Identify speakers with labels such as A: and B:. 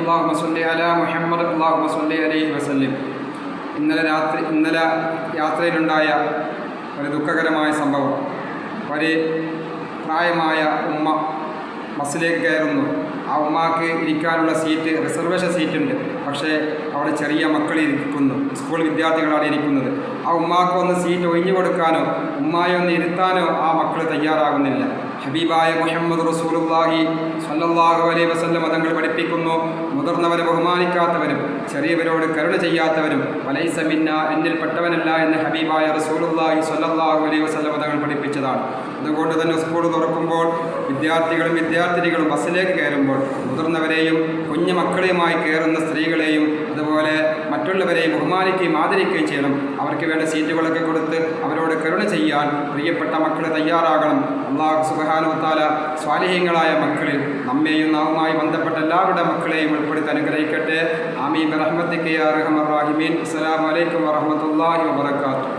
A: അല്ലാഹുമ്മ സ്വല്ലി അലാ മുഹമ്മദ് അല്ലാഹുമ്മ സ്വല്ലി അലൈഹി വസല്ലം. ഇന്നലെ യാത്രയിലുണ്ടായ ഒരു ദുഃഖകരമായ സംഭവം. ഒരു പ്രായമായ ഉമ്മ ബസ്സിലേക്ക് കയറുന്നു. ആ ഉമ്മാക്ക് ഇരിക്കാനുള്ള സീറ്റ് റിസർവേഷൻ സീറ്റുണ്ട്, പക്ഷേ അവിടെ ചെറിയ മക്കൾ ഇരിക്കുന്നു, സ്കൂൾ വിദ്യാർത്ഥികളാണ് ഇരിക്കുന്നത്. ആ ഉമ്മാക്ക് ഒന്ന് സീറ്റ് ഒഴിഞ്ഞു കൊടുക്കാനോ ഉമ്മായെ ഒന്ന് ഇരുത്താനോ ആ മക്കൾ തയ്യാറാകുന്നില്ല. ഹബീബായ മുഹമ്മദ് റസൂലുള്ളാഹി സ്വല്ലല്ലാഹു അലൈഹി വസല്ലം തങ്ങൾ പഠിപ്പിക്കുന്നു, മുതിർന്നവരെ ബഹുമാനിക്കാത്തവരും ചെറിയവരോട് കരുണ ചെയ്യാത്തവരും വലൈസ മിന്ന, എന്നിൽപ്പെട്ടവനല്ല എന്ന് ഹബീബായ റസൂലുള്ളാഹി സ്വല്ലല്ലാഹു അലൈഹി വസല്ലം തങ്ങൾ പഠിപ്പിച്ചതാണ്. അതുകൊണ്ട് തന്നെ സ്കൂൾ തുറക്കുമ്പോൾ വിദ്യാർത്ഥികളും വിദ്യാർത്ഥിനികളും ബസ്സിലേക്ക് കയറുമ്പോൾ മുതിർന്നവരെയും കുഞ്ഞു മക്കളെയുമായി കയറുന്ന സ്ത്രീകളെയും അതുപോലെ മറ്റുള്ളവരെയും ബഹുമാനിക്കുകയും ആദരിക്കുകയും ചെയ്യണം. അവർക്ക് വേണ്ട സീറ്റുകളൊക്കെ കൊടുത്ത് അവരോട് കരുണ ചെയ്യാൻ പ്രിയപ്പെട്ട മക്കൾ തയ്യാറാകണം. അല്ലാഹു സുബ്ഹാനഹു വ തആല സ്വാലിഹീങ്ങളായ മക്കളിൽ നമ്മെയും നാവുമായി ബന്ധപ്പെട്ട എല്ലാവരുടെ മക്കളെയും ഉൾപ്പെടുത്തി അനുഗ്രഹിക്കട്ടെ. ആമീൻ ബിറഹ്മതിക യാ അർഹമർ റഹീമീൻ. അസ്സലാമു അലൈക്കും വറഹ്മത്തുള്ളാഹി വബറകാതുഹു.